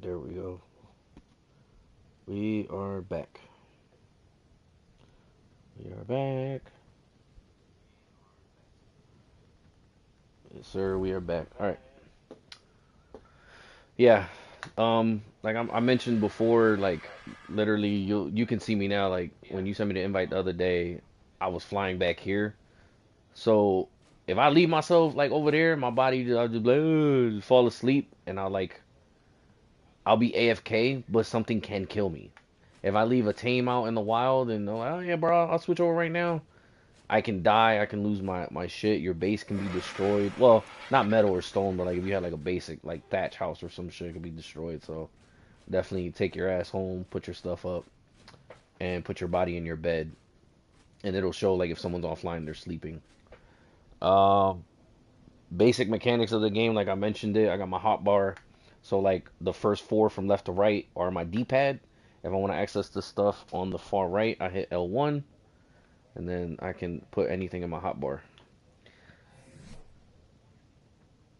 There we go. We are back. We are back. Yes, sir. We are back. All right. Yeah. Like I mentioned before, like literally, you can see me now. Like when you sent me the invite the other day, I was flying back here. So if I leave myself like over there, my body, I'll just like just fall asleep, and I'll be AFK, but something can kill me. If I leave a tame out in the wild and they're like, oh yeah, bro, I'll switch over right now. I can die. I can lose my shit. Your base can be destroyed. Well, not metal or stone, but like if you had like a basic like thatch house or some shit, it could be destroyed. So definitely take your ass home, put your stuff up, and put your body in your bed, and it'll show like if someone's offline, they're sleeping. Um, Basic mechanics of the game, like I mentioned it. I got my hotbar. So like the first four from left to right are my D-pad. If I want to access the stuff on the far right, I hit L1, and then I can put anything in my hotbar.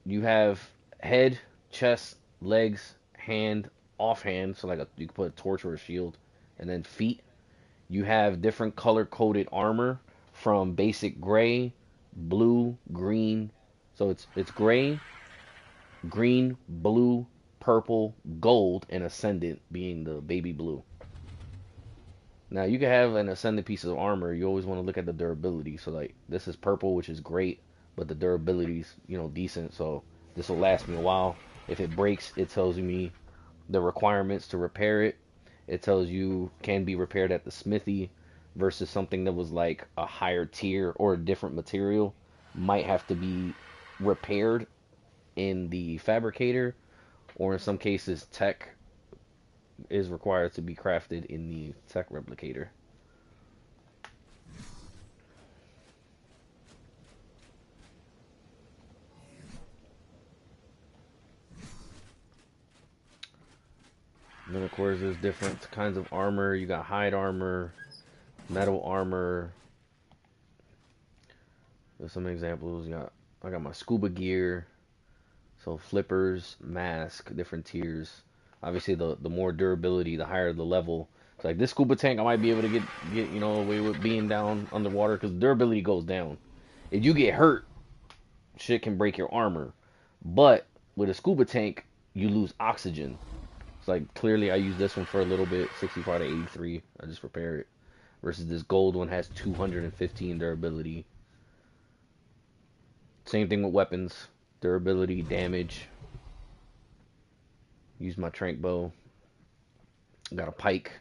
You have head, chest, legs, hand, offhand, so like you can put a torch or a shield, and then feet. You have different color coded armor from basic gray, blue, green. So it's gray, green, blue, purple, gold, and ascendant being the baby blue. Now you can have an ascendant piece of armor. You always want to look at the durability. So like this is purple, which is great, but the durability's decent. So this will last me a while. If it breaks, it tells me the requirements to repair it. It tells you can be repaired at the smithy versus something that was like a higher tier or a different material might have to be repaired in the fabricator, or in some cases tech is required to be crafted in the tech replicator. And then of course there's different kinds of armor. You got hide armor, metal armor. There's some examples. I got my scuba gear, so flippers, mask, different tiers. Obviously the more durability, the higher the level. It's like this scuba tank I might be able to get away with being down underwater because durability goes down. If you get hurt, shit can break your armor. But with a scuba tank, you lose oxygen. It's like clearly I use this one for a little bit, 65 to 83. I just repair it. Versus this gold one has 215 durability. Same thing with weapons, durability, damage. Use my trank bow. Got a pike.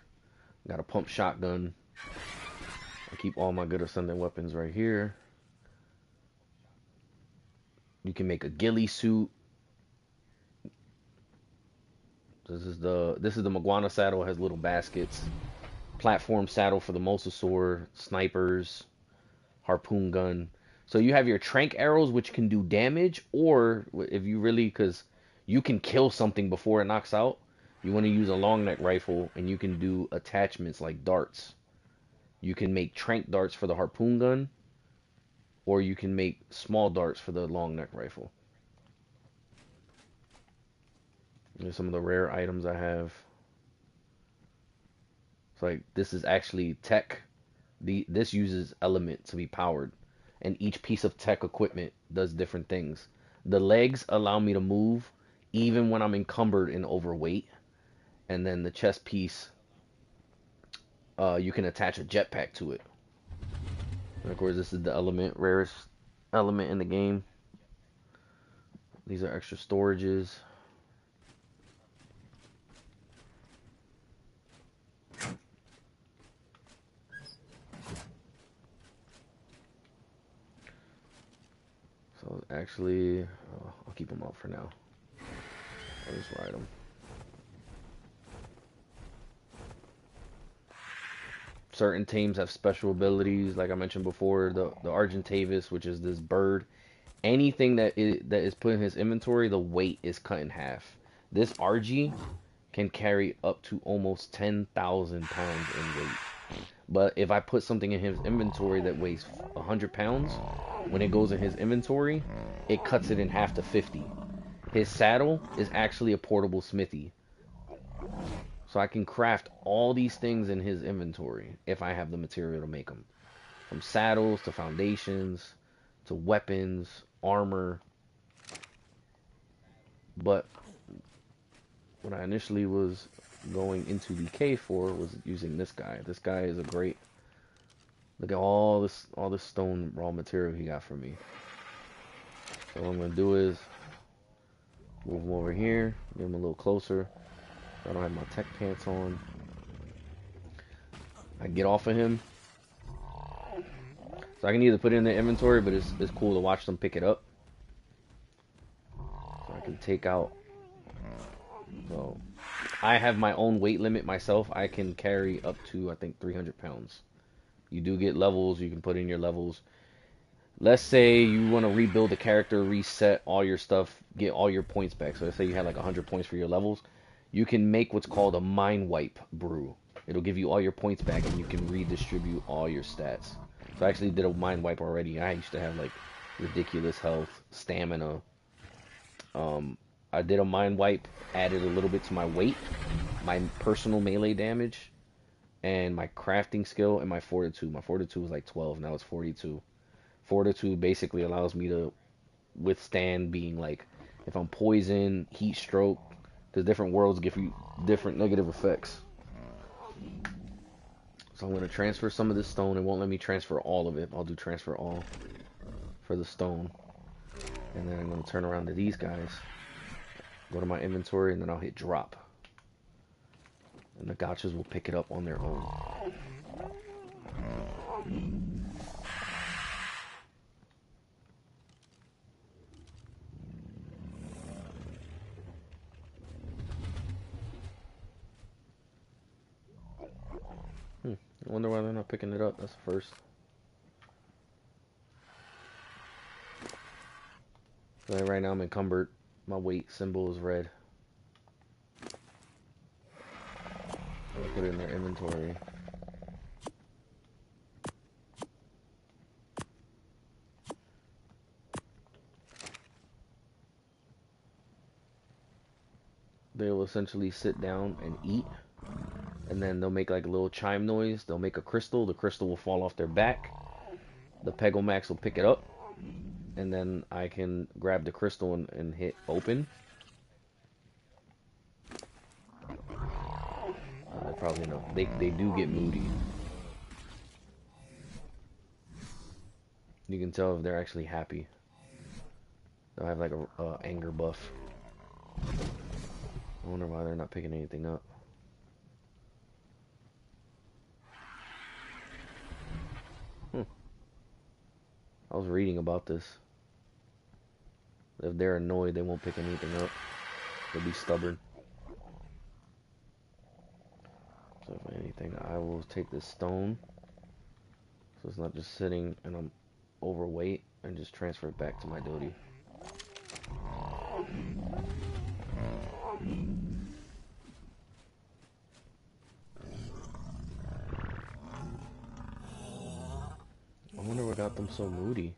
Got a pump shotgun. I keep all my good ascendant weapons right here. You can make a ghillie suit. This is the Maguana saddle. It has little baskets. Platform saddle for the mosasaur, snipers, harpoon gun. So you have your trank arrows, which can do damage, or if you really, because you can kill something before it knocks out. You want to use a long neck rifle, and you can do attachments like darts. You can make trank darts for the harpoon gun, or you can make small darts for the long neck rifle. Here's some of the rare items I have. It's like this is actually tech. This uses element to be powered, and each piece of tech equipment does different things. The legs allow me to move even when I'm encumbered and overweight, and then the chest piece, you can attach a jetpack to it. And of course, this is the element, rarest element in the game. These are extra storages. So actually, I'll keep them up for now. I'll just ride them. Certain teams have special abilities, like I mentioned before. The Argentavis, which is this bird. Anything that is put in his inventory, the weight is cut in half. This RG can carry up to almost 10,000 pounds in weight. But if I put something in his inventory that weighs 100 pounds, when it goes in his inventory, it cuts it in half to 50. His saddle is actually a portable smithy. So I can craft all these things in his inventory if I have the material to make them. From saddles to foundations to weapons, armor. But what I initially was going into the cave for was using this guy. This guy is a great. Look at all this stone raw material he got from me. So what I'm gonna do is move him over here, get him a little closer. I don't have my tech pants on. I get off of him. So I can either put it in the inventory, but it's cool to watch them pick it up. So I can take out. So I have my own weight limit myself. I can carry up to, I think, 300 pounds. You do get levels. You can put in your levels. Let's say you want to rebuild the character, reset all your stuff, get all your points back. So let's say you had like 100 points for your levels. You can make what's called a mind wipe brew. It'll give you all your points back and you can redistribute all your stats. So I actually did a mind wipe already. I used to have like ridiculous health, stamina. I did a mind wipe, added a little bit to my weight, my personal melee damage, and my crafting skill and my fortitude. My fortitude was like 12, now it's 42. Fortitude basically allows me to withstand being like, if I'm poisoned, heat stroke, because different worlds give you different negative effects. So I'm going to transfer some of this stone. It won't let me transfer all of it. I'll do transfer all for the stone. And then I'm going to turn around to these guys, go to my inventory, and then I'll hit drop. And the gotchas will pick it up on their own. I wonder why they're not picking it up. That's the first. So right now I'm encumbered. My weight symbol is red. I'll put it in their inventory. They will essentially sit down and eat. And then they'll make like a little chime noise. They'll make a crystal. The crystal will fall off their back. The Pegomax will pick it up. And then I can grab the crystal and hit open. Probably no. They do get moody. You can tell if they're actually happy. They'll have like a anger buff. I wonder why they're not picking anything up. I was reading about this. If they're annoyed, they won't pick anything up. They'll be stubborn. So if anything, I will take this stone. So it's not just sitting and I'm overweight, and just transfer it back to my duty. I wonder what got them so moody.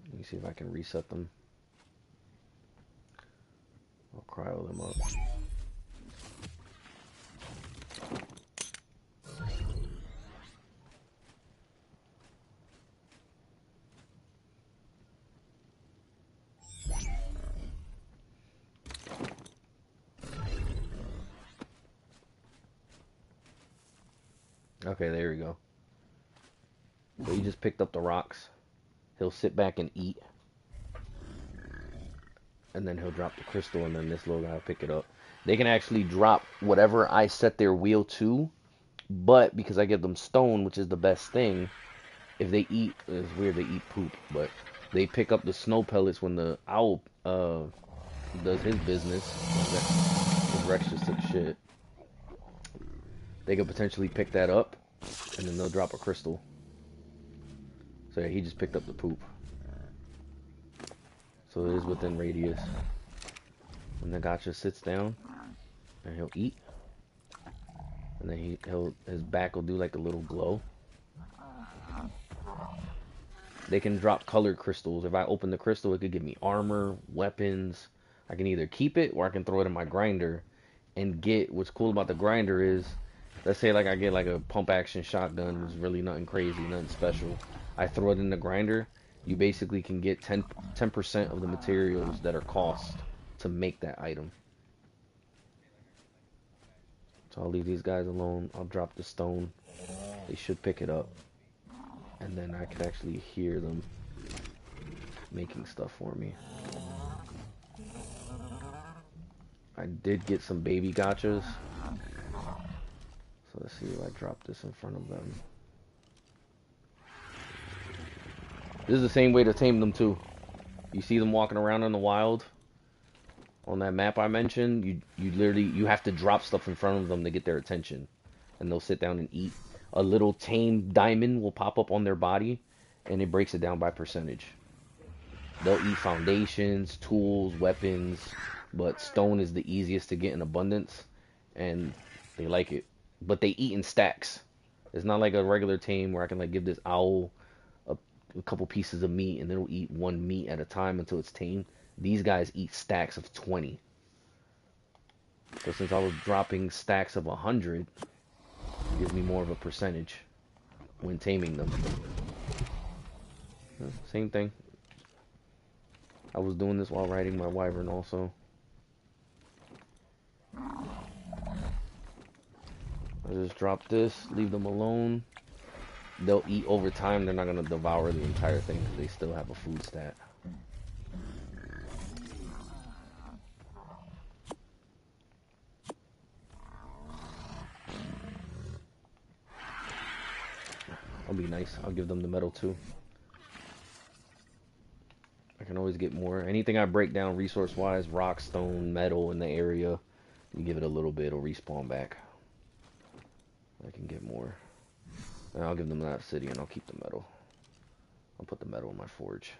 Let me see if I can reset them. I'll cryo them up. Okay, there we go. So he just picked up the rocks. He'll sit back and eat. And then he'll drop the crystal, and then this little guy will pick it up. They can actually drop whatever I set their wheel to, but because I give them stone, which is the best thing, if they eat, it's weird they eat poop, but they pick up the snow pellets when the owl does his business. Rex just took shit. They could potentially pick that up, and then they'll drop a crystal. So yeah, he just picked up the poop. So it is within radius. And the gotcha sits down, and he'll eat. And then his back will do like a little glow. they can drop colored crystals. If I open the crystal, it could give me armor, weapons. I can either keep it or I can throw it in my grinder and get. What's cool about the grinder is, let's say like I get like a pump action shotgun. It's really nothing crazy, nothing special. I throw it in the grinder. You basically can get 10% of the materials that are cost to make that item. So I'll leave these guys alone. I'll drop the stone. They should pick it up. And then I could actually hear them making stuff for me. I did get some baby gotchas. So let's see if I drop this in front of them. This is the same way to tame them too. You see them walking around in the wild on that map I mentioned. You literally have to drop stuff in front of them to get their attention, and they'll sit down and eat. A little tame diamond will pop up on their body, and it breaks it down by percentage. They'll eat foundations, tools, weapons, but stone is the easiest to get in abundance, and they like it. But they eat in stacks. It's not like a regular tame where I can like give this owl a couple pieces of meat and then it'll eat one meat at a time until it's tamed. These guys eat stacks of 20. So since I was dropping stacks of 100, it gives me more of a percentage when taming them. Same thing. I was doing this while riding my wyvern also. I just drop this, leave them alone. They'll eat over time. They're not going to devour the entire thing because they still have a food stat. I'll be nice. I'll give them the metal too. I can always get more. Anything I break down resource-wise, rock, stone, metal in the area, you give it a little bit, it'll respawn back. I can get more. And I'll give them that obsidian. I'll keep the metal. I'll put the metal in my forge.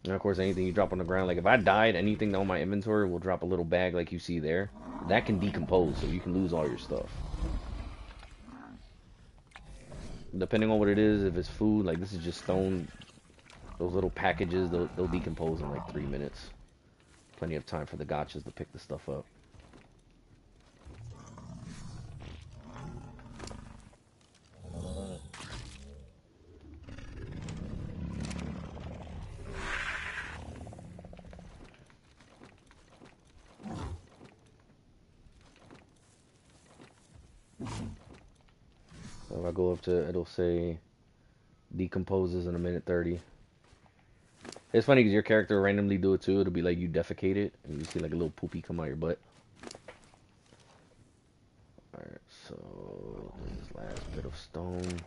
And of course, anything you drop on the ground, like if I died, anything on my inventory will drop a little bag like you see there. That can decompose, so you can lose all your stuff. Depending on what it is, if it's food, like this is just stone, those little packages, they'll decompose in like 3 minutes. Plenty of time for the gotchas to pick the stuff up. So if I go up to, it'll say decomposes in 1:30. It's funny because your character will randomly do it too. It'll be like you defecated and you see like a little poopy come out your butt. Alright, so this last bit of stone.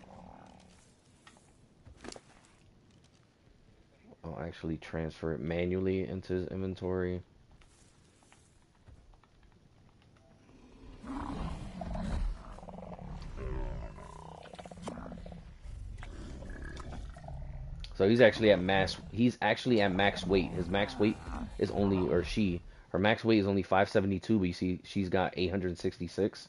I'll actually transfer it manually into his inventory. So he's actually at max. He's actually at max weight. His max weight is only, or she, her max weight is only 572. But you see, she's got 866.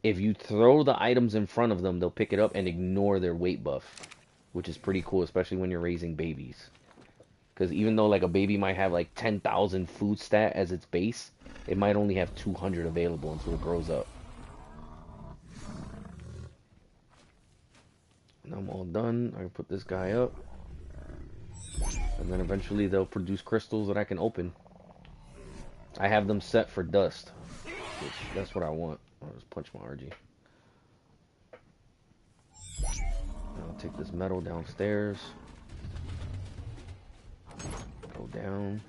If you throw the items in front of them, they'll pick it up and ignore their weight buff, which is pretty cool, especially when you're raising babies. Because even though like a baby might have like 10,000 food stat as its base, it might only have 200 available until it grows up. And I'm all done. I can put this guy up. And then eventually they'll produce crystals that I can open. I have them set for dust. Which, that's what I want. I'll just punch my RG. I'll take this metal downstairs. Go down.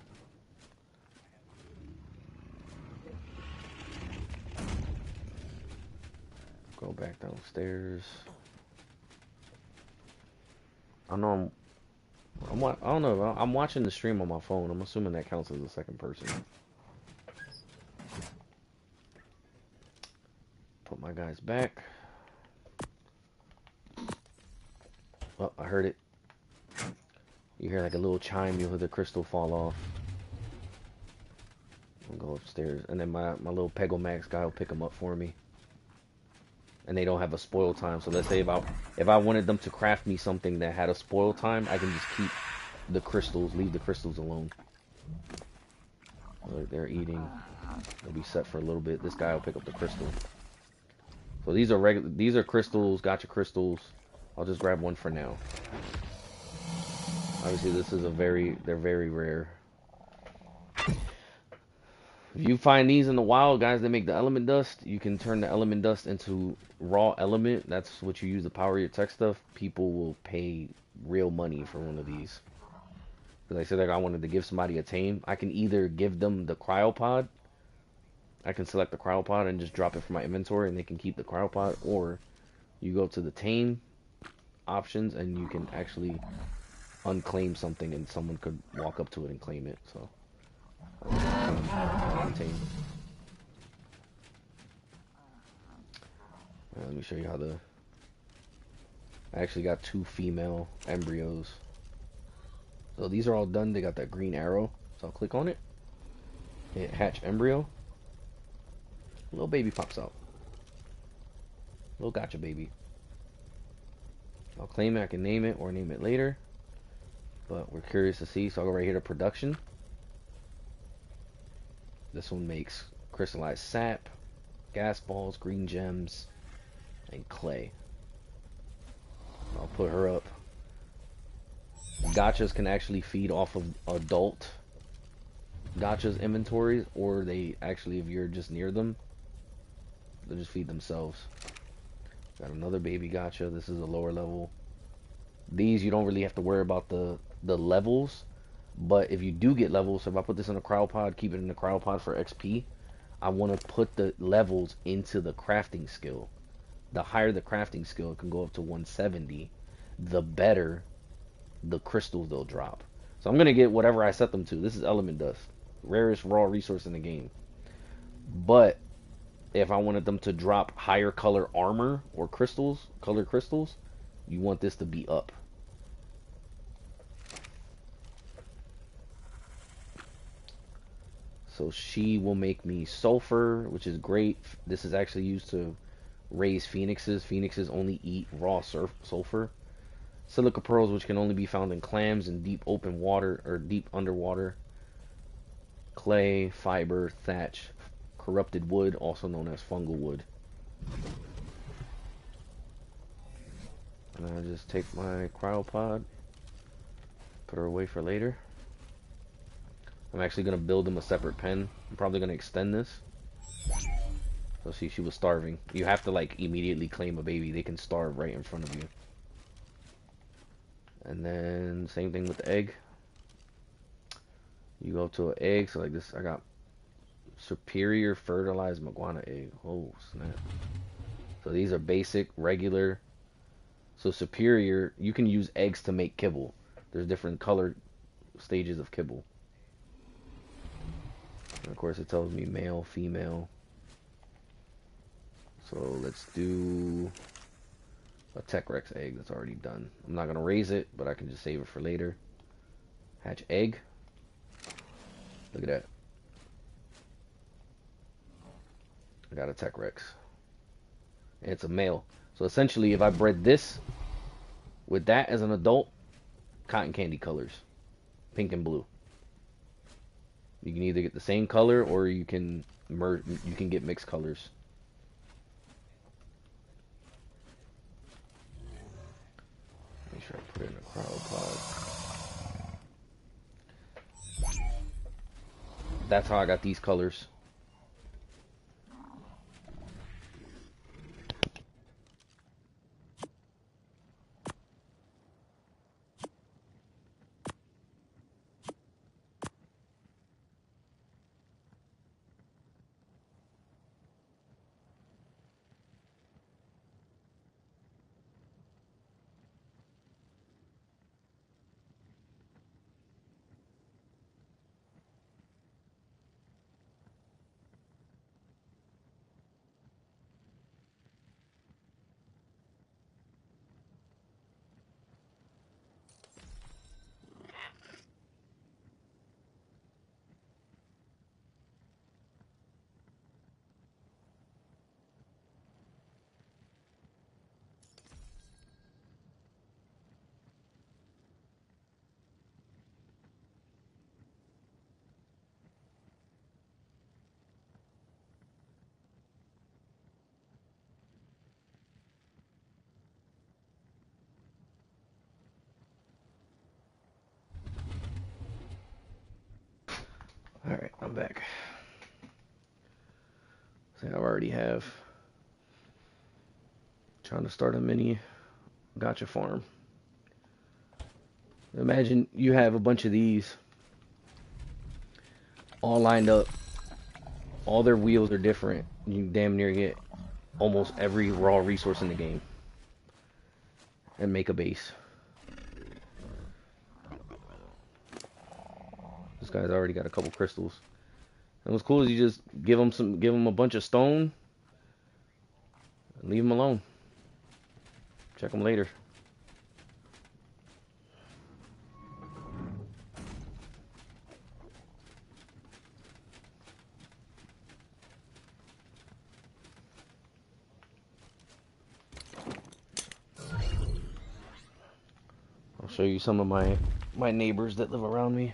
Go back downstairs. I know I don't know. I'm watching the stream on my phone. I'm assuming that counts as a second person. Put my guys back. Oh, I heard it. You hear like a little chime. You'll hear the crystal fall off. I'll go upstairs. And then my little Pegomax guy will pick them up for me. and they don't have a spoil time. So let's say if I wanted them to craft me something that had a spoil time, I can just keep the crystals, leave the crystals alone. They're eating. They'll be set for a little bit. This guy will pick up the crystal. So these are regular. These are crystals. Gotcha crystals. I'll just grab one for now. Obviously, this is they're very rare. If you find these in the wild, guys, they make the element dust. You can turn the element dust into raw element. That's what you use to power your tech stuff. People will pay real money for one of these. Because I said like I wanted to give somebody a tame. I can either give them the cryopod. I can select the cryopod and just drop it from my inventory and they can keep the cryopod. Or you go to the tame options and you can actually unclaim something and someone could walk up to it and claim it. So tame. Let me show you how I actually got 2 female embryos. So these are all done. They got that green arrow. So I'll click on it. Hit hatch embryo. Little baby pops out. Little gotcha baby. I'll claim it. I can name it or name it later. But we're curious to see. So I'll go right here to production. This one makes crystallized sap, gas balls, green gems, and clay. I'll put her up. Gotchas can actually feed off of adult gotchas inventories, or they actually, if you're just near them, they'll just feed themselves. Got another baby gotcha. This is a lower level. These you don't really have to worry about the levels, but if you do get levels, so if I put this in a cryopod, keep it in the cryopod for XP, I want to put the levels into the crafting skill. The higher the crafting skill, it can go up to 170, the better the crystals they'll drop. So I'm going to get whatever I set them to. This is element dust. Rarest raw resource in the game. But if I wanted them to drop higher color armor or crystals, colored crystals, you want this to be up. So she will make me sulfur, which is great. This is actually used to raise phoenixes. Phoenixes only eat raw sulfur. Silica pearls, which can only be found in clams in deep open water or deep underwater. Clay, fiber, thatch, corrupted wood, also known as fungal wood. And I just take my cryopod, put her away for later. I'm actually going to build them a separate pen. I'm probably going to extend this. So see, she was starving. You have to like immediately claim a baby. They can starve right in front of you. And then same thing with the egg. You go to an egg, so like this, I got superior fertilized maguana egg. Oh snap! So these are basic, regular. So superior, you can use eggs to make kibble. There's different color stages of kibble. And of course, it tells me male, female. So let's do a Tech Rex egg that's already done. I'm not gonna raise it, but I can just save it for later. Hatch egg. Look at that. I got a Tech Rex. And it's a male. So essentially, if I bred this with that as an adult, cotton candy colors. Pink and blue. You can either get the same color or you can merge, you can get mixed colors. Make sure I put it in a cryopod. That's how I got these colors. I'm back. See, I already have. Trying to start a mini gotcha farm. Imagine you have a bunch of these all lined up. All their wheels are different. You can damn near get almost every raw resource in the game and make a base. This guy's already got a couple crystals. And what's cool is you just give him a bunch of stone and leave him alone. Check him later. I'll show you some of my neighbors that live around me.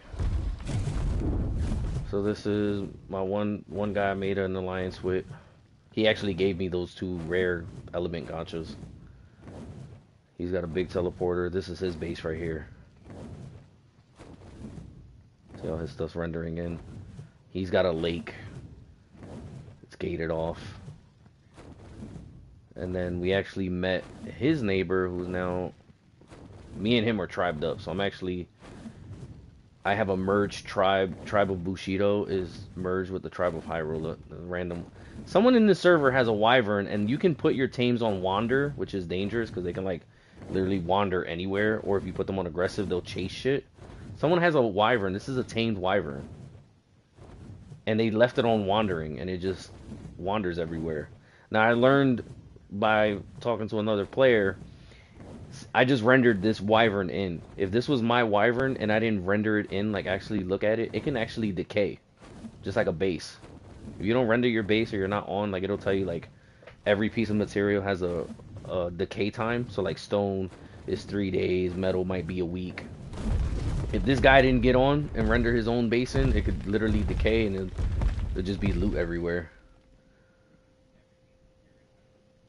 So this is my one guy I made an alliance with. He actually gave me those 2 rare element gotchas. He's got a big teleporter. This is his base right here. See all his stuff's rendering in. He's got a lake. It's gated off. And then we actually met his neighbor, who's now... Me and him are tribed up, so I have a merged tribe. Tribe of Bushido is merged with the tribe of Hyrule. Random. Someone in the server has a wyvern, and you can put your tames on wander, which is dangerous because they can like literally wander anywhere. Or if you put them on aggressive, they'll chase shit. Someone has a wyvern. This is a tamed wyvern, and they left it on wandering, and it just wanders everywhere. Now I learned by talking to another player. I just rendered this wyvern in. If this was my wyvern and I didn't render it in, like actually look at it, it can actually decay. Just like a base. If you don't render your base or you're not on, like it'll tell you like every piece of material has a decay time. So like stone is 3 days, metal might be a week. If this guy didn't get on and render his own base in, it could literally decay and it'd just be loot everywhere.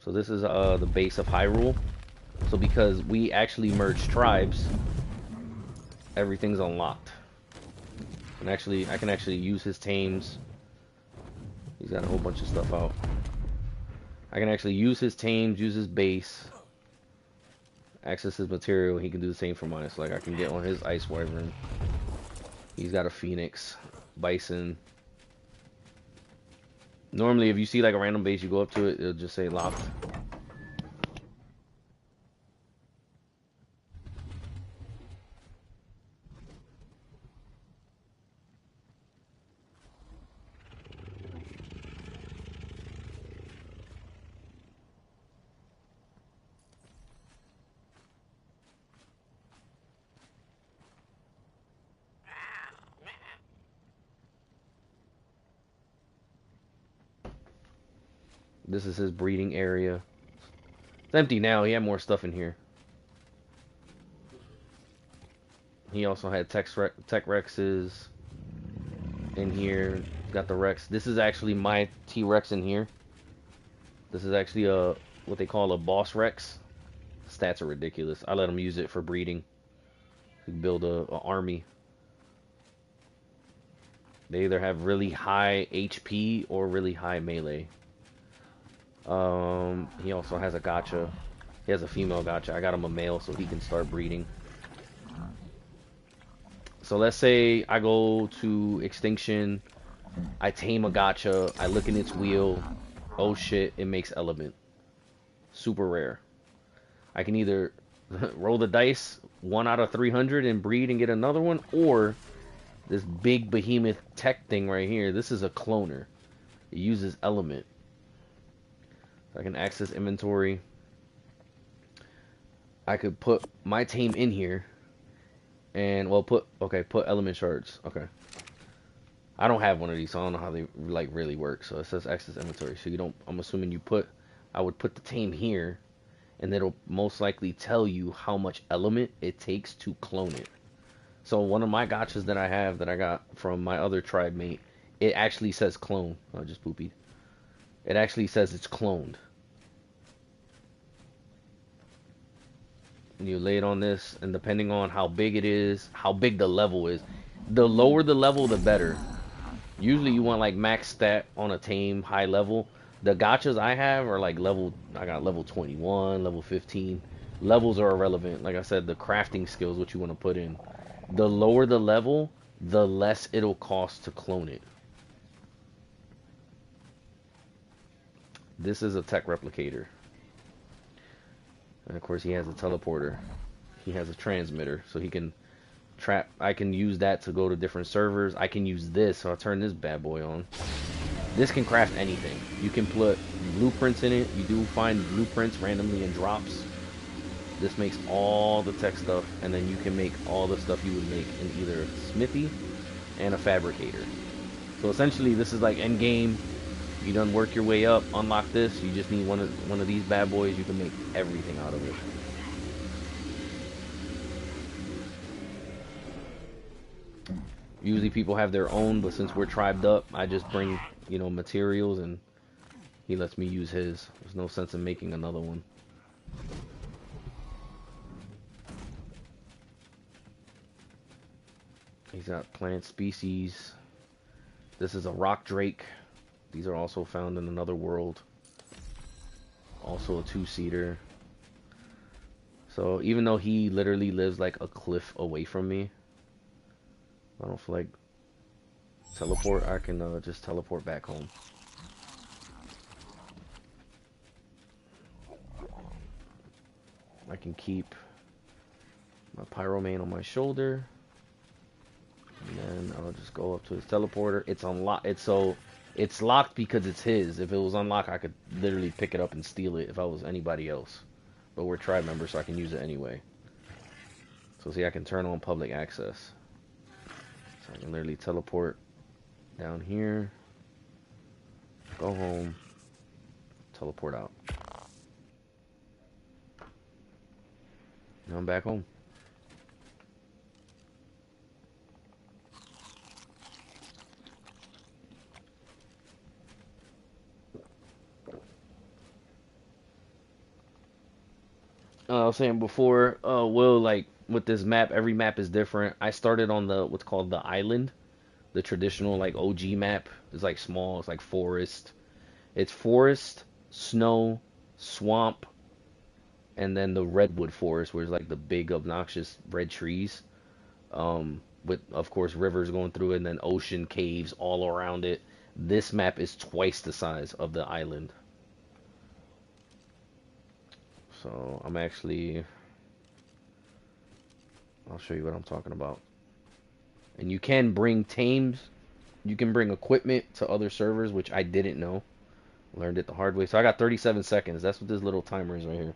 So this is the base of Hyrule. So because we actually merged tribes, everything's unlocked. And actually, I can actually use his tames. He's got a whole bunch of stuff out. I can actually use his tames, use his base, access his material. He can do the same for mine. So like I can get on his ice wyvern. He's got a phoenix, bison. Normally, if you see like a random base, you go up to it, it'll just say locked. This is his breeding area. It's empty now. He had more stuff in here. He also had tech Rexes in here. Got the Rex. This is actually my T-Rex in here. This is actually what they call a boss Rex. Stats are ridiculous. I let him use it for breeding. To build a army. They either have really high HP or really high melee. He also has a gotcha. He has a female gotcha. I got him a male so he can start breeding. So let's say I go to extinction, I tame a gotcha, I look in its wheel, oh shit, it makes element. Super rare. I can either roll the dice 1 out of 300 and breed and get another one, or this big behemoth tech thing right here, this is a cloner. It uses element. I can access inventory. I could put my tame in here and well put element shards. Okay. I don't have one of these, so I don't know how they like really work. So it says access inventory. So you don't, I'm assuming I would put the tame here and it'll most likely tell you how much element it takes to clone it. So one of my gotchas that I have that I got from my other tribe mate, it actually says clone. I just poopied. It actually says it's cloned. You lay it on this, and depending on how big it is, how big the level is, the lower the level, the better. Usually you want like max stat on a tame high level. The gotchas I have are like level, I got level 21, level 15. Levels are irrelevant. Like I said, the crafting skills, what you want to put in. The lower the level, the less it'll cost to clone it. This is a tech replicator. And of course he has a teleporter. He has a transmitter, so he can trap. I can use that to go to different servers. I can use this, so I'll turn this bad boy on. This can craft anything. You can put blueprints in it. You do find blueprints randomly in drops. This makes all the tech stuff, and then you can make all the stuff you would make in either a smithy and a fabricator. So essentially, this is like end game. You done work your way up, unlock this. You just need one of these bad boys. You can make everything out of it. Usually people have their own, but since we're tribed up, I just bring, you know, materials and he lets me use his. There's no sense in making another one. He's got plant species. This is a rock drake. These are also found in another world. Also a two-seater. So even though he literally lives like a cliff away from me, I don't feel like teleport. I can just teleport back home. I can keep my pyromane on my shoulder, and then I'll just go up to his teleporter. It's unlocked. It's locked because it's his. If it was unlocked, I could literally pick it up and steal it if I was anybody else. But we're tribe members, so I can use it anyway. So see, I can turn on public access. So I can literally teleport down here, go home, teleport out. Now I'm back home. I was saying before, Will, like with this map, every map is different. I started on the what's called the island, the traditional like OG map. It's like small, it's like forest. It's forest, snow, swamp, and then the redwood forest, where it's like the big obnoxious red trees. With of course rivers going through it, and then ocean caves all around it. This map is twice the size of the island. So I'm actually, I'll show you what I'm talking about. And you can bring tames, you can bring equipment to other servers, which I didn't know. Learned it the hard way. So I got 37 seconds. That's what this little timer is right here.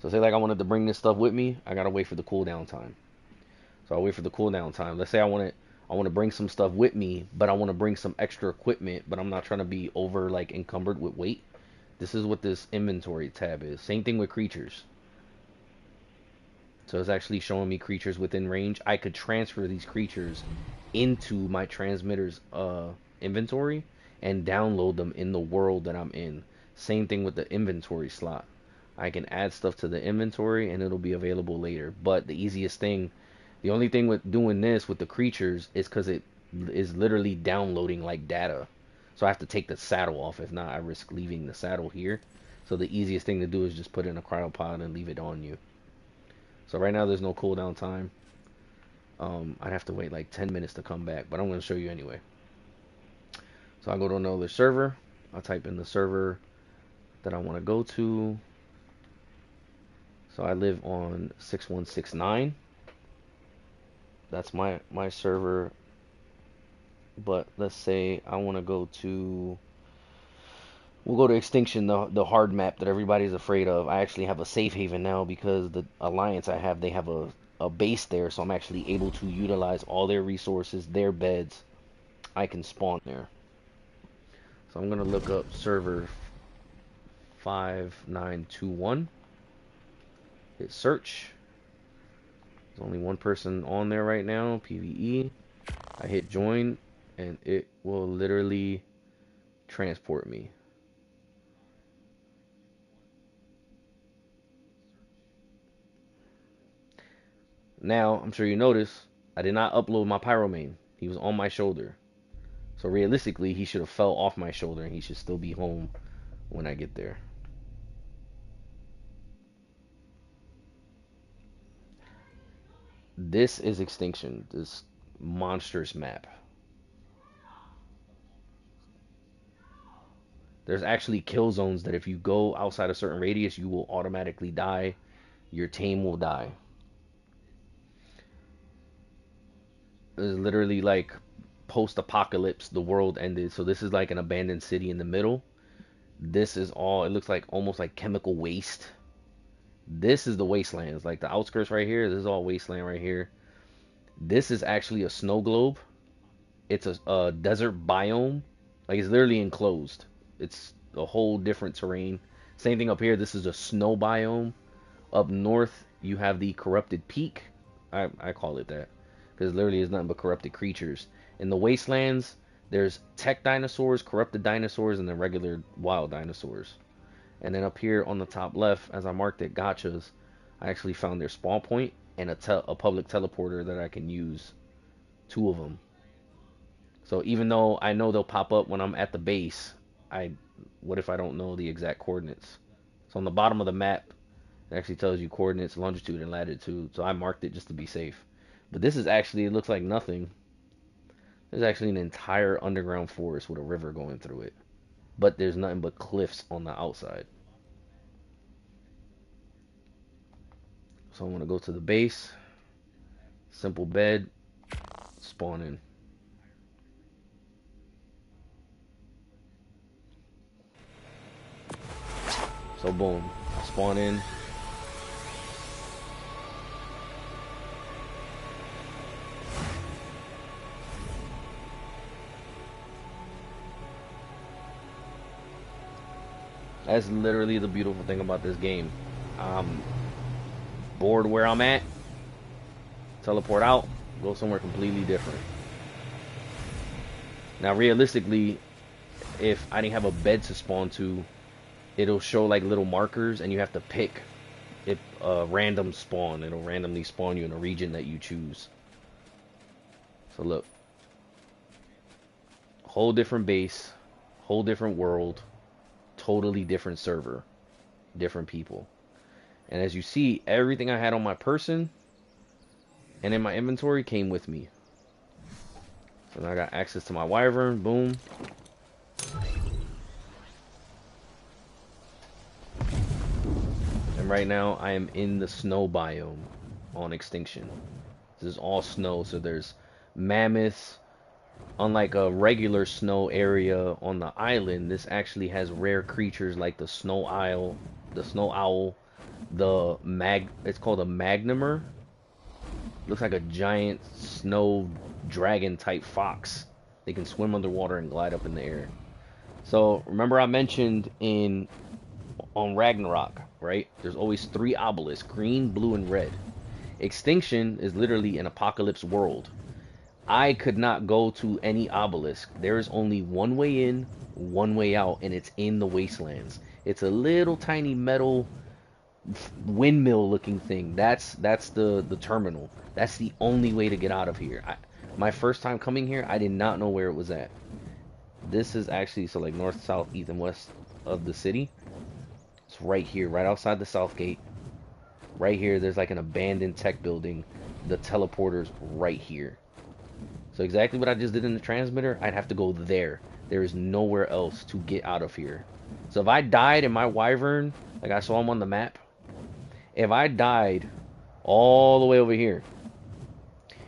So say like I wanted to bring this stuff with me, I gotta wait for the cooldown time. So I'll wait for the cooldown time. Let's say I want to bring some stuff with me, but I want to bring some extra equipment, but I'm not trying to be over like encumbered with weight. This is what this inventory tab is. Same thing with creatures. So it's actually showing me creatures within range. I could transfer these creatures into my transmitter's inventory and download them in the world that I'm in. Same thing with the inventory slot. I can add stuff to the inventory and it'll be available later. But the easiest thing, the only thing with doing this with the creatures is because it is literally downloading like data. So I have to take the saddle off. If not, I risk leaving the saddle here. So the easiest thing to do is just put it in a cryopod and leave it on you. So right now there's no cooldown time. I'd have to wait like 10 minutes to come back, but I'm going to show you anyway. So I go to another server. I'll type in the server that I want to go to. So I live on 6169. That's my server. But let's say I want to go to, we'll go to Extinction, the hard map that everybody's afraid of. I actually have a safe haven now because the alliance I have, they have a base there, so I'm actually able to utilize all their resources, their beds. I can spawn there. So I'm going to look up server 5921. Hit search. There's only one person on there right now, PvE. I hit join, and it will literally transport me. Now, I'm sure you notice, I did not upload my pyromane. He was on my shoulder. So realistically, he should have fell off my shoulder and he should still be home when I get there. This is Extinction, this monstrous map. There's actually kill zones that if you go outside a certain radius, you will automatically die. Your team will die. It's literally like post-apocalypse, the world ended. So this is like an abandoned city in the middle. This is all, it looks like almost like chemical waste. This is the wastelands, like the outskirts right here. This is all wasteland right here. This is actually a snow globe. It's a desert biome. Like it's literally enclosed. It's a whole different terrain. Same thing up here. This is a snow biome. Up north, you have the corrupted peak. I call it that because literally it's nothing but corrupted creatures. In the wastelands, there's tech dinosaurs, corrupted dinosaurs, and then regular wild dinosaurs. And then up here on the top left, as I marked it, gotchas, I actually found their spawn point and a public teleporter that I can use. Two of them. So even though I know they'll pop up when I'm at the base, what if I don't know the exact coordinates? So on the bottom of the map, it actually tells you coordinates, longitude, and latitude. So I marked it just to be safe. But this is actually, it looks like nothing. There's actually an entire underground forest with a river going through it. But there's nothing but cliffs on the outside. So I'm going to go to the base. Simple bed. Spawn in. So boom. I spawn in. That's literally the beautiful thing about this game. I'm bored where I'm at. Teleport out. Go somewhere completely different. Now realistically, if I didn't have a bed to spawn to, it'll show like little markers and you have to pick a random spawn. It'll randomly spawn you in a region that you choose. So look. Whole different base. Whole different world. Totally different server, different people. And as you see, everything I had on my person and in my inventory came with me. So now I got access to my wyvern. Boom. And right now I am in the snow biome on Extinction. This is all snow, so there's mammoths. Unlike a regular snow area on the island, this actually has rare creatures like the snow owl, it's called a magnimer. Looks like a giant snow dragon type fox. They can swim underwater and glide up in the air. So remember I mentioned on Ragnarok, right? There's always 3 obelisks, green, blue, and red. Extinction is literally an apocalypse world. I could not go to any obelisk. There is only one way in, one way out, and it's in the wastelands. It's a little tiny metal windmill looking thing. That's the terminal. That's the only way to get out of here. My first time coming here, I did not know where it was at. This is actually, so like north, south, east, and west of the city. It's right here, right outside the south gate. Right here, there's like an abandoned tech building. The teleporter's right here. So exactly what I just did in the transmitter, I'd have to go there. There is nowhere else to get out of here. So if I died in my wyvern, like I saw him on the map, if I died all the way over here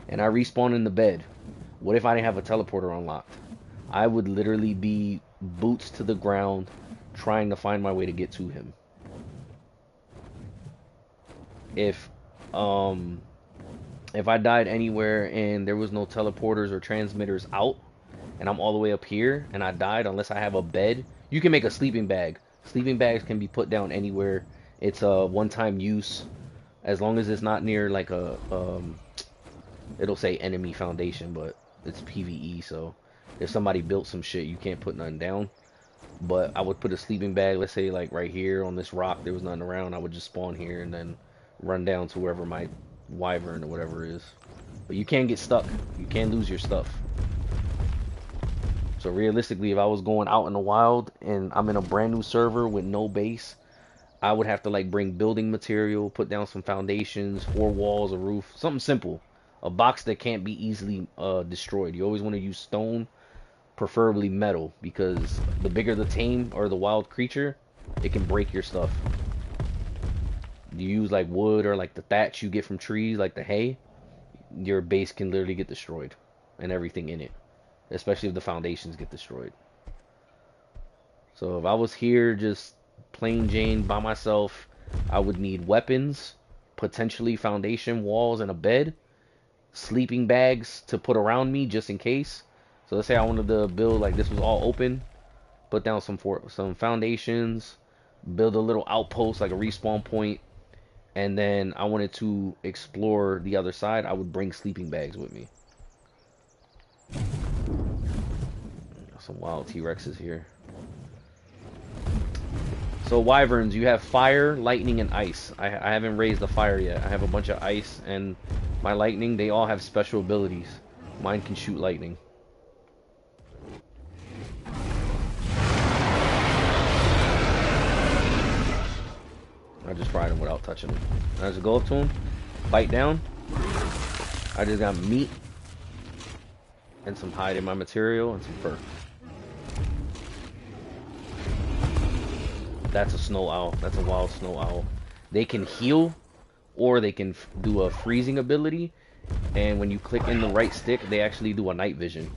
and I respawned in the bed, what if I didn't have a teleporter unlocked? I would literally be boots to the ground trying to find my way to get to him. If I died anywhere and there was no teleporters or transmitters out, and I'm all the way up here, and I died unless I have a bed, you can make a sleeping bag. Sleeping bags can be put down anywhere. It's a one-time use, as long as it's not near like a, it'll say enemy foundation, but it's PvE, so if somebody built some shit, you can't put nothing down. But I would put a sleeping bag, let's say like right here on this rock, there was nothing around, I would just spawn here and then run down to wherever my wyvern or whatever is. But you can get stuck. You can lose your stuff. So realistically, if I was going out in the wild and I'm in a brand new server with no base, I would have to like bring building material, put down some foundations, 4 walls, a roof, something simple. A box that can't be easily destroyed. You always want to use stone, preferably metal, because the bigger the tame or the wild creature, it can break your stuff. You use like wood or like the thatch you get from trees, like the hay, your base can literally get destroyed and everything in it, especially if the foundations get destroyed. So if I was here just plain Jane by myself, I would need weapons, potentially foundation walls and a bed, sleeping bags to put around me just in case. So let's say I wanted to build like this was all open, put down some foundations, build a little outpost like a respawn point, and then I wanted to explore the other side. I would bring sleeping bags with me. Some wild T-Rexes here. So wyverns, you have fire, lightning, and ice. I haven't raised the fire yet. I have a bunch of ice and my lightning. They all have special abilities. Mine can shoot lightning. I just fried him without touching him. I just go up to him, bite down. I just got meat and some hide in my material and some fur. That's a snow owl. That's a wild snow owl. They can heal, or they can do a freezing ability. And when you click in the right stick, they actually do a night vision.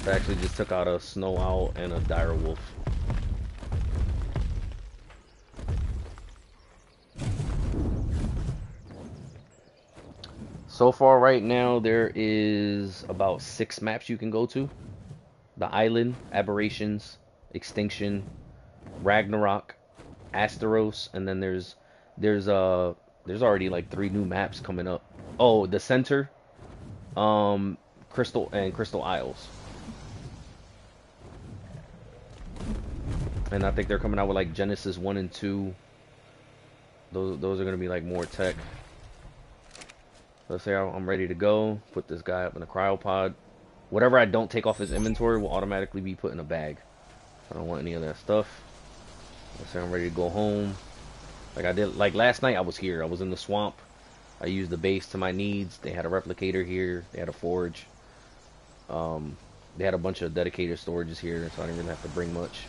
I actually just took out a snow owl and a dire wolf. So far right now there is about 6 maps you can go to. The Island, Aberrations, Extinction, Ragnarok, Asteros, and then there's already like 3 new maps coming up. Oh, the Center, Crystal and Crystal Isles. And I think they're coming out with like Genesis 1 and 2. Those are gonna be like more tech. Let's say I'm ready to go. Put this guy up in a cryopod. Whatever I don't take off his inventory will automatically be put in a bag. I don't want any of that stuff. Let's say I'm ready to go home. Like I did, like last night I was here. I was in the swamp. I used the base to my needs. They had a replicator here. They had a forge. They had a bunch of dedicated storages here, so I didn't really have to bring much.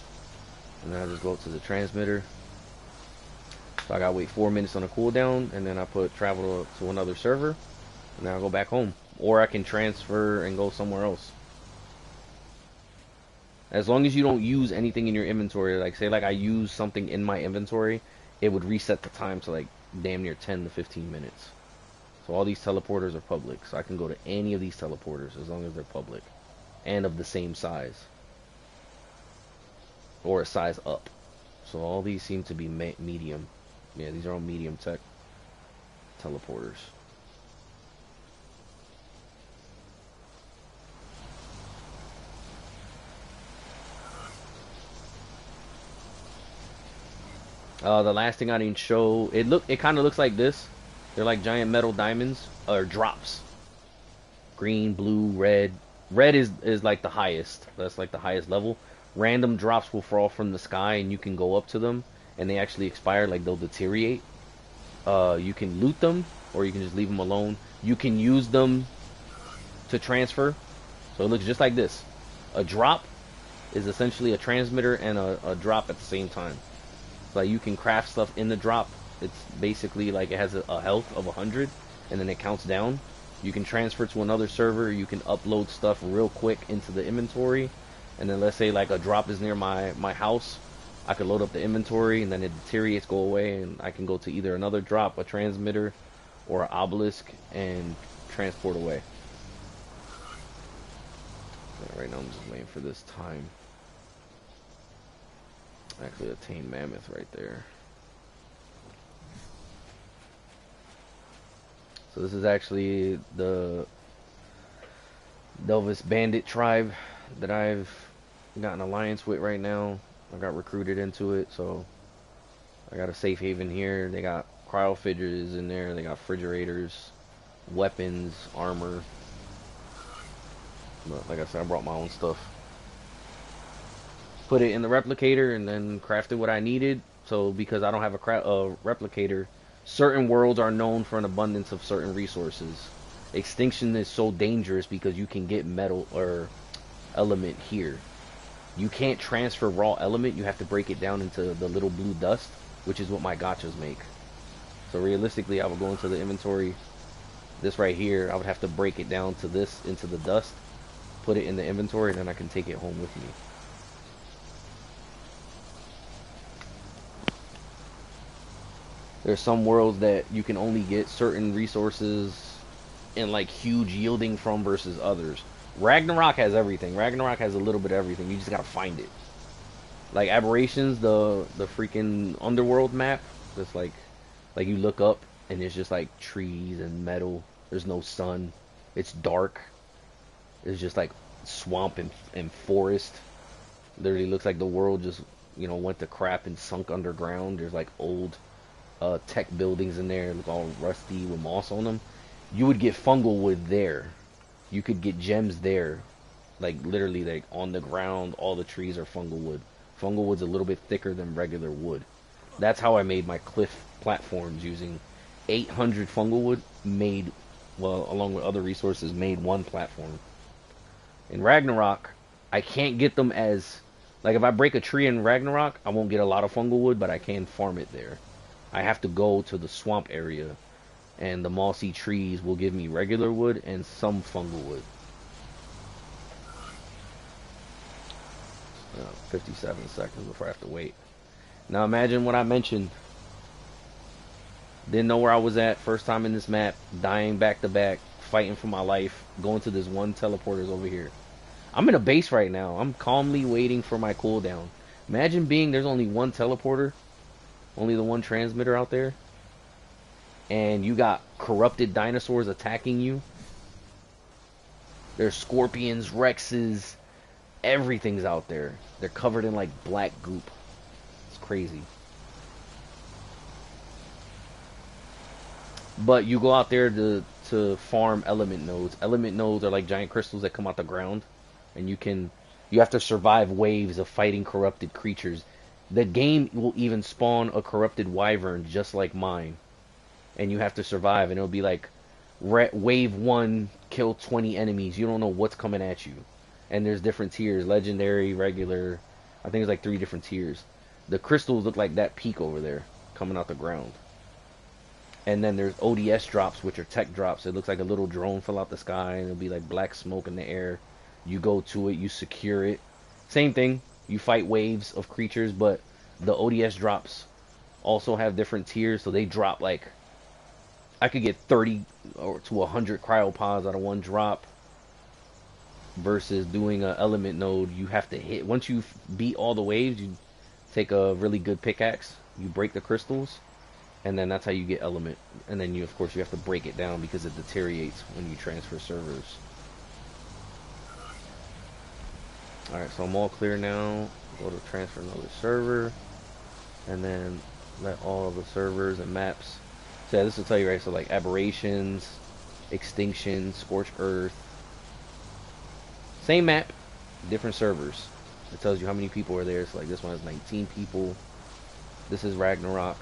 And then I just go up to the transmitter. So I gotta wait 4 minutes on a cooldown, and then I put travel to another server, and then I go back home. Or I can transfer and go somewhere else. As long as you don't use anything in your inventory, like say like I use something in my inventory, it would reset the time to like damn near 10 to 15 minutes. So all these teleporters are public, so I can go to any of these teleporters as long as they're public and of the same size or a size up. So all these seem to be medium. Yeah, these are all medium tech teleporters. The last thing I didn't show, it kind of looks like this. They're like giant metal diamonds or drops. Green, blue, red. Red is like the highest. That's like the highest level. Random drops will fall from the sky and you can go up to them and they actually expire, like they'll deteriorate. You can loot them or you can just leave them alone. You can use them to transfer. So it looks just like this. A drop is essentially a transmitter and a drop at the same time. So like you can craft stuff in the drop. It's basically like it has a health of 100 and then it counts down. You can transfer to another server. You can upload stuff real quick into the inventory. And then let's say like a drop is near my house. I could load up the inventory and then it deteriorates, go away, and I can go to either another drop, a transmitter, or an obelisk and transport away. Right now I'm just waiting for this time. Actually a tame mammoth right there. So this is actually the Delvis bandit tribe that I've got an alliance with right now. I got recruited into it, so I got a safe haven here. They got cryo fridges in there. They got refrigerators, weapons, armor. But like I said, I brought my own stuff. Put it in the replicator and then crafted what I needed. So because I don't have a replicator, certain worlds are known for an abundance of certain resources. Extinction is so dangerous because you can get metal or element here. You can't transfer raw element. You have to break it down into the little blue dust, which is what my gotchas make. So realistically, I would go into the inventory. This right here, I would have to break it down to this, into the dust, put it in the inventory, and then I can take it home with me. There's some worlds that you can only get certain resources in like huge yielding from versus others. Ragnarok has everything. Ragnarok has a little bit of everything. You just gotta find it. Like Aberrations, the freaking underworld map, that's like you look up and it's just like trees and metal. There's no sun. It's dark. It's just like swamp and forest. Literally looks like the world just, went to crap and sunk underground. There's like old tech buildings in there, look all rusty with moss on them. You would get fungal wood there. You could get gems there. Like literally, like on the ground, all the trees are fungal wood. Fungal wood's a little bit thicker than regular wood. That's how I made my cliff platforms using 800 fungal wood. Made, well, along with other resources, made one platform. In Ragnarok, I can't get them as, like if I break a tree in Ragnarok, I won't get a lot of fungal wood, but I can farm it there. I have to go to the swamp area, and the mossy trees will give me regular wood and some fungal wood. 57 seconds before I have to wait. Now imagine what I mentioned. Didn't know where I was at. First time in this map. Dying back to back. Fighting for my life. Going to this one teleporters over here. I'm in a base right now. I'm calmly waiting for my cooldown. Imagine being there's only one teleporter. Only the one transmitter out there. And you got corrupted dinosaurs attacking you. There's scorpions, rexes, everything's out there. They're covered in like black goop. It's crazy. But you go out there to farm element nodes. Element nodes are like giant crystals that come out the ground, and you have to survive waves of fighting corrupted creatures. The game will even spawn a corrupted wyvern just like mine, and you have to survive. And it'll be like wave 1, kill 20 enemies. You don't know what's coming at you. And there's different tiers: legendary, regular. I think there's like 3 different tiers. The crystals look like that peak over there coming out the ground. And then there's ODS drops, which are tech drops. It looks like a little drone fell out the sky, and it'll be like black smoke in the air. You go to it, you secure it. Same thing. You fight waves of creatures, but the ODS drops also have different tiers. So they drop like, I could get 30 or to 100 cryopods out of one drop. Versus doing a element node, you have to hit. Once you beat all the waves, you take a really good pickaxe. You break the crystals. And then that's how you get element. And then of course you have to break it down because it deteriorates when you transfer servers. Alright, so I'm all clear now. Go to transfer another server. And then let all of the servers and maps. So yeah, this will tell you, right? So like aberrations, extinction, scorched earth. Same map, different servers. It tells you how many people are there. So like this one has 19 people. This is Ragnarok.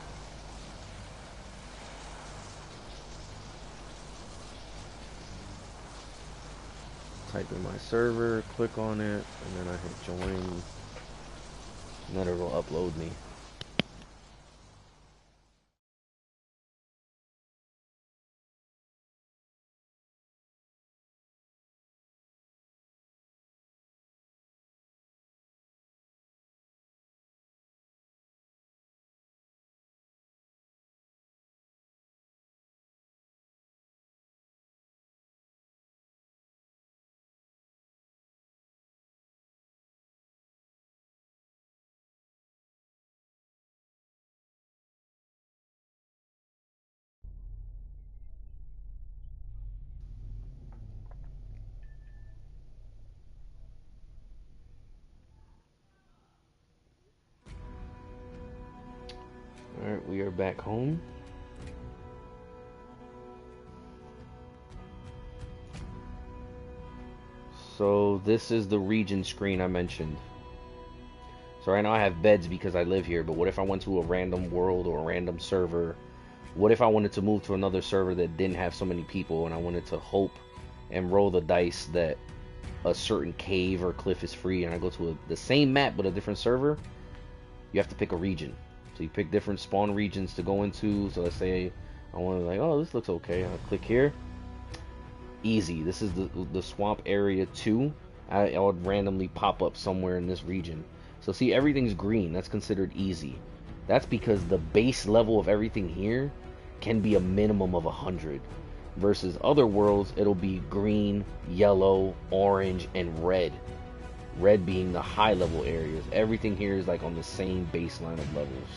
Type in my server, click on it, and then I hit join, and then it'll upload me. Alright, we are back home. So this is the region screen I mentioned. So right now I have beds because I live here, but what if I went to a random world or a random server? What if I wanted to move to another server that didn't have so many people and I wanted to hope and roll the dice that a certain cave or cliff is free and I go to the same map but a different server? You have to pick a region. So you pick different spawn regions to go into. So let's say I want to, like, oh, this looks okay. I'll click here. Easy. This is the swamp area 2. I would randomly pop up somewhere in this region. So see, everything's green. That's considered easy. That's because the base level of everything here can be a minimum of 100. Versus other worlds, it'll be green, yellow, orange, and red. Red being the high level areas. Everything here is like on the same baseline of levels.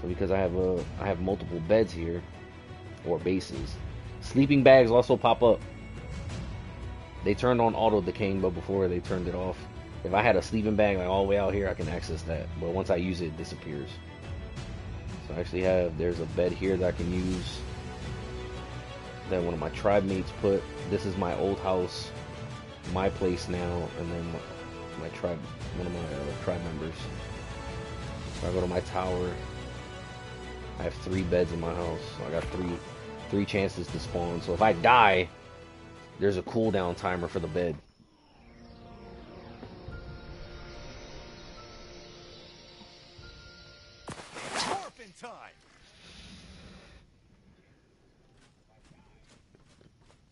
So because I have multiple beds here, or bases, sleeping bags also pop up. They turned on auto decaying, but before they turned it off. If I had a sleeping bag like all the way out here, I can access that. But once I use it, it disappears. So I actually there's a bed here that I can use. That one of my tribe mates put. This is my old house, my place now, and then my tribe, one of my tribe members. So I go to my tower. I have 3 beds in my house. So I got three chances to spawn. So if I die, there's a cooldown timer for the bed.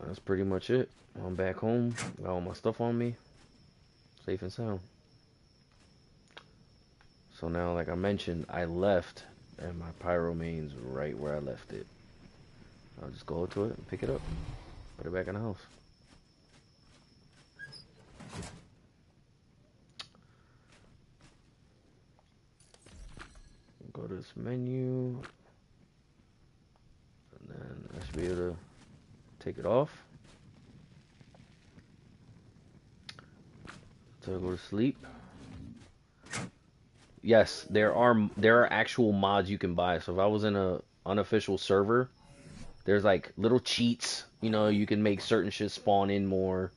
That's pretty much it. I'm back home. Got all my stuff on me. Safe and sound. So now, like I mentioned, I left, and my pyro main's right where I left it. I'll just go to it and pick it up. Put it back in the house. Go to this menu. And then I should be able to take it off. So I go to sleep. Yes, there are actual mods you can buy. So if I was in a unofficial server, there's like little cheats. You know, you can make certain shit spawn in more.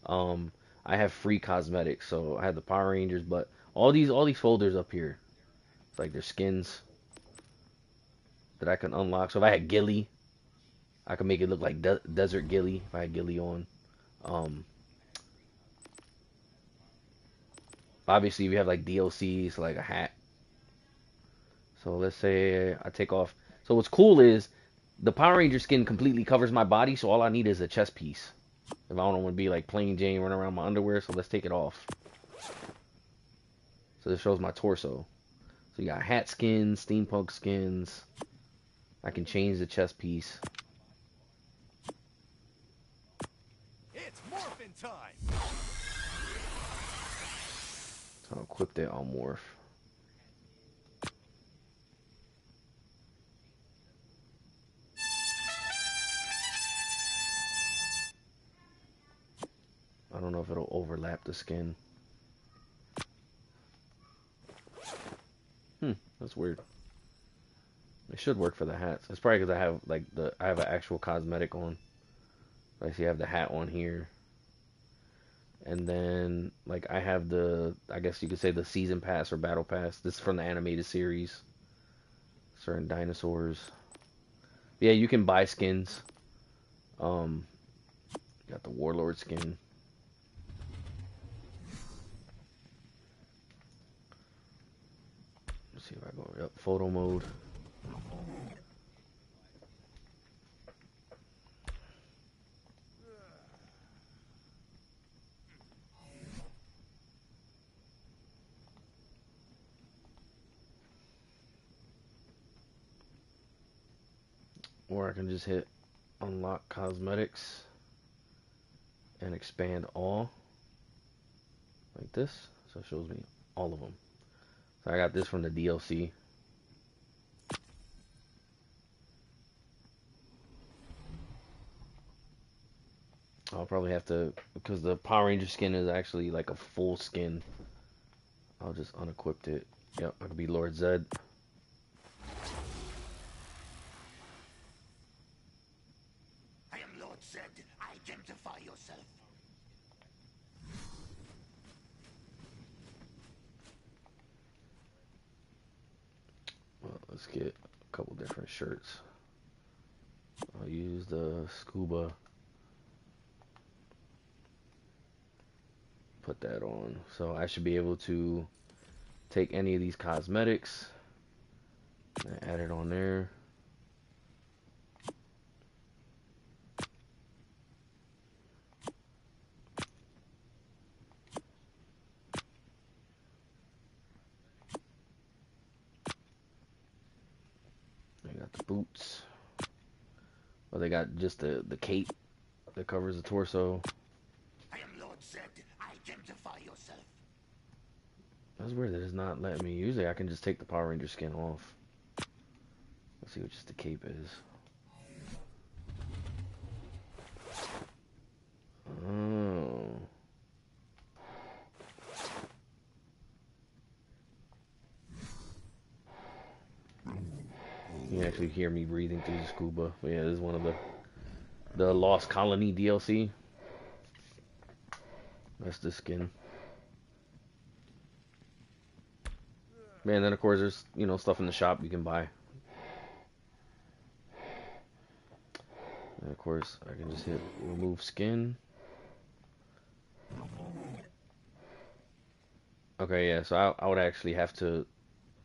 I have free cosmetics, so I have the Power Rangers, but all these folders up here, it's like there's skins that I can unlock. So if I had Gilly, I could make it look like Desert Gilly if I had Gilly on. Obviously, if you have like DLCs, like a hat. So let's say I take off. So what's cool is the Power Ranger skin completely covers my body, so all I need is a chest piece. If I don't want to be like plain Jane running around my underwear, so let's take it off. So this shows my torso. So you got hat skins, steampunk skins. I can change the chest piece. It's morphin' time. So I'll equip that, I'll morph. I don't know if it'll overlap the skin. That's weird. It should work for the hats. It's probably because I have like I have an actual cosmetic on. I see I have the hat on here. And then like I have I guess you could say the season pass or battle pass. This is from the animated series. Certain dinosaurs. Yeah, you can buy skins. Got the warlord skin. Let's see if I go up photo mode. Or I can just hit unlock cosmetics and expand all like this. So it shows me all of them. So I got this from the DLC. I'll probably have to, because the Power Ranger skin is actually like a full skin. I'll just unequip it. Yep, I could be Lord Zed. Let's get a couple different shirts. I'll use the scuba. Put that on. So I should be able to take any of these cosmetics and add it on there. They got the boots. Oh, they got just the cape that covers the torso. I am Lord Zed. Identify yourself. That's weird that it's not letting me. Usually I can just take the Power Ranger skin off. Let's see what just the cape is. Oh. You can actually hear me breathing through the scuba. But yeah, this is one of the Lost Colony DLC. That's the skin. Man, then of course there's, you know, stuff in the shop you can buy. And of course I can just hit remove skin. Okay, yeah, so I would actually have to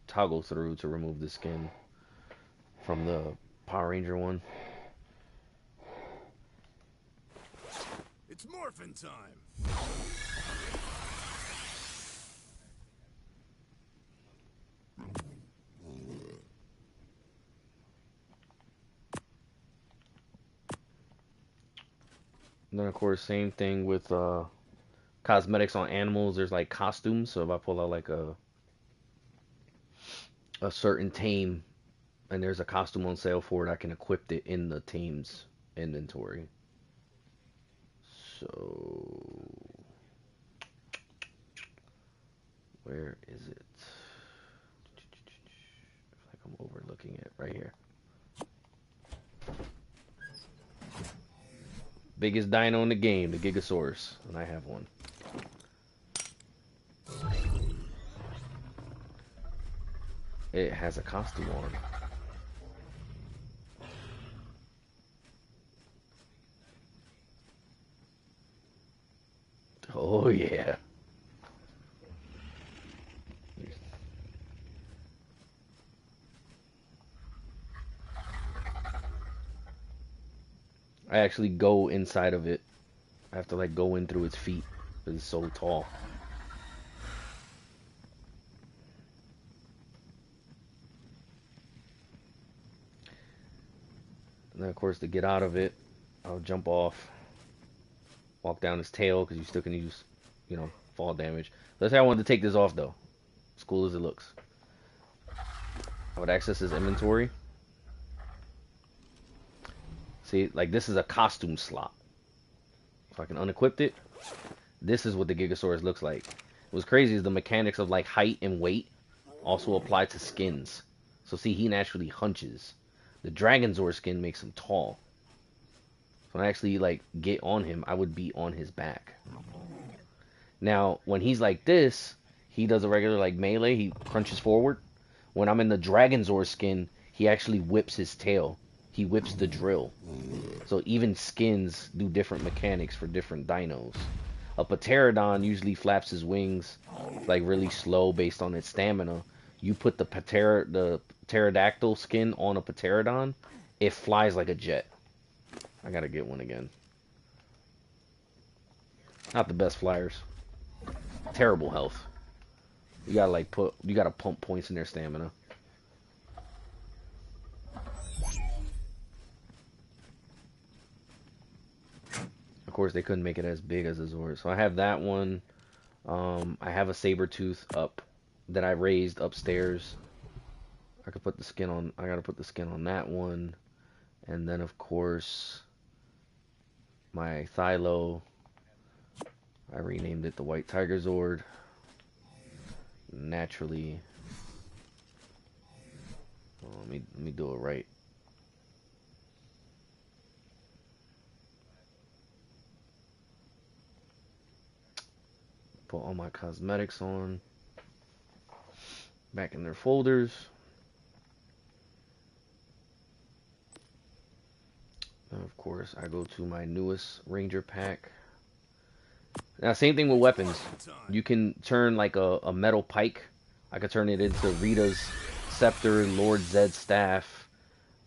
toggle through to remove the skin from the Power Ranger one. It's morphin' time. And then of course same thing with cosmetics on animals. There's like costumes, so if I pull out like a certain tame and there's a costume on sale for it, I can equip it in the tame's inventory. So where is it? Like I'm overlooking it right here. Biggest dino in the game, the Gigasaurus, and I have one. It has a costume on. Oh yeah. I actually go inside of it. I have to like go in through its feet because it's so tall. And then of course to get out of it, I'll jump off, walk down his tail because you still can use, you know, fall damage. Let's say I wanted to take this off though, as cool as it looks. I would access his inventory. See, like this is a costume slot. So I can unequip it. This is what the Gigasaurus looks like. What's crazy is the mechanics of like height and weight also apply to skins. So see, he naturally hunches. The Dragonzord skin makes him tall. So when I actually like get on him, I would be on his back. Now, when he's like this, he does a regular like melee, he crunches forward. When I'm in the Dragonzord skin, he actually whips his tail. He whips the drill. So even skins do different mechanics for different dinos. A Pterodon usually flaps his wings like really slow based on its stamina. You put the pterodactyl skin on a Pterodon, it flies like a jet. I gotta get one again. Not the best flyers. Terrible health. You gotta like you gotta pump points in their stamina. Of course, they couldn't make it as big as a Zord. So I have that one. I have a Sabertooth up that I raised upstairs. I could put the skin on. I gotta put the skin on that one. And then, of course, my Thylo. I renamed it the White Tiger Zord. Naturally. Oh, let me do it right. Put all my cosmetics on. Back in their folders. And of course, I go to my newest Ranger pack. Now, same thing with weapons. You can turn like a metal pike. I could turn it into Rita's scepter, Lord Zed's staff,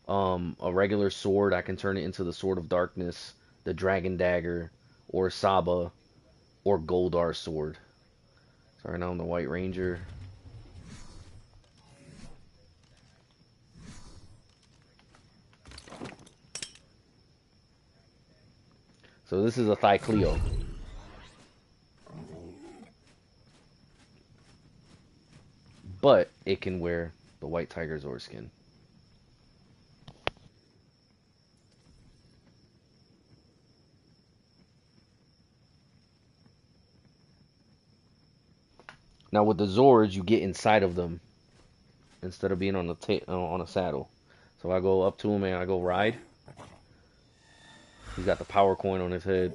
a regular sword. I can turn it into the Sword of Darkness, the Dragon Dagger, or Saba, or Goldar's sword. So right now I'm the White Ranger. So this is a Thycleo. But it can wear the White Tiger Zord skin. Now with the Zords, you get inside of them instead of being on on a saddle. So I go up to him and I go ride. He's got the power coin on his head.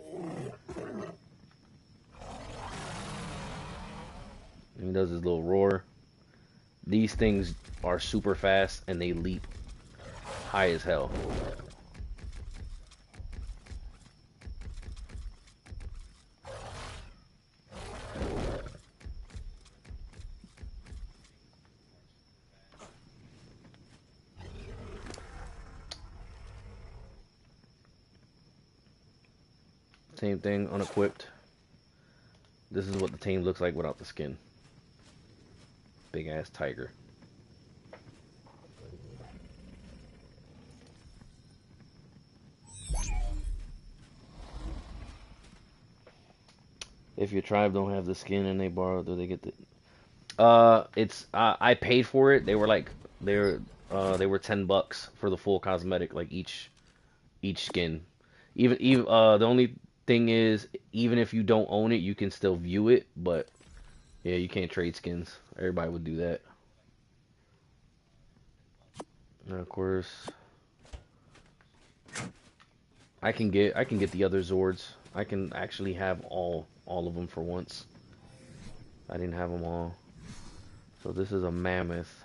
And he does his little roar. These things are super fast and they leap high as hell. Same thing, unequipped. This is what the tame looks like without the skin. Big ass tiger. If your tribe don't have the skin and they borrow, do they get the? It's I paid for it. They were like they were $10 for the full cosmetic, like each skin. Even the only thing is, even if you don't own it, you can still view it. But yeah, you can't trade skins. Everybody would do that. And of course, I can get the other Zords. I can actually have all of them for once. I didn't have them all. So this is a mammoth.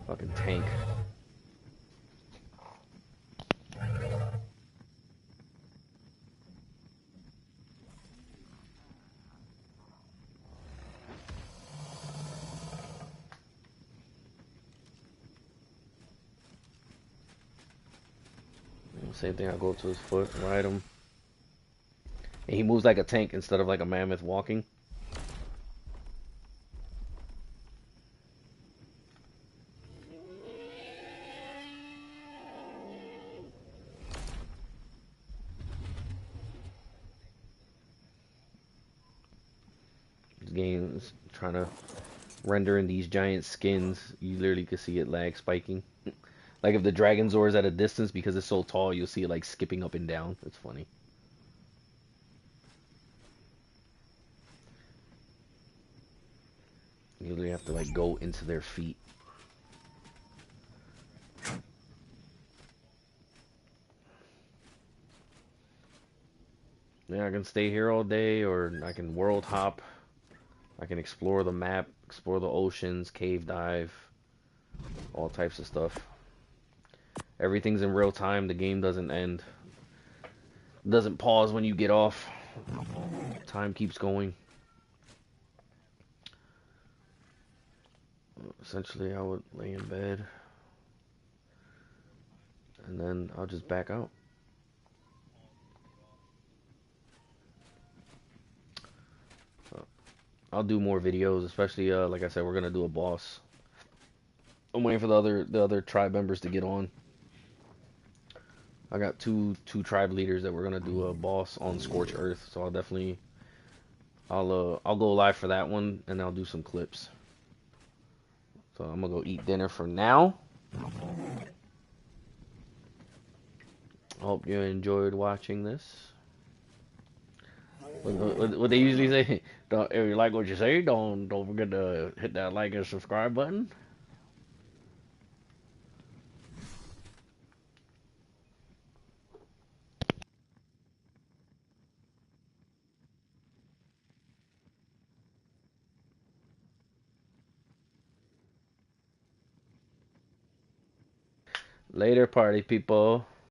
Fucking tank. Same thing, I go to his foot, ride him. And he moves like a tank instead of like a mammoth walking. This game is trying to render in these giant skins. You literally could see it lag spiking. Like if the Dragon Zord is at a distance, because it's so tall, you'll see it like skipping up and down. It's funny. You literally have to like go into their feet. Yeah, I can stay here all day, or I can world hop. I can explore the map, explore the oceans, cave dive, all types of stuff. Everything's in real time. The game doesn't end. It doesn't pause when you get off. Time keeps going. Essentially, I would lay in bed, and then I'll just back out. I'll do more videos, especially like I said, we're gonna do a boss. I'm waiting for the other tribe members to get on. I got two tribe leaders that we're gonna do a boss on Scorch Earth, so I'll go live for that one, and I'll do some clips. So I'm gonna go eat dinner for now. Hope you enjoyed watching this. What they usually say, don't, if you like what you say, don't forget to hit that like and subscribe button. Later, party people.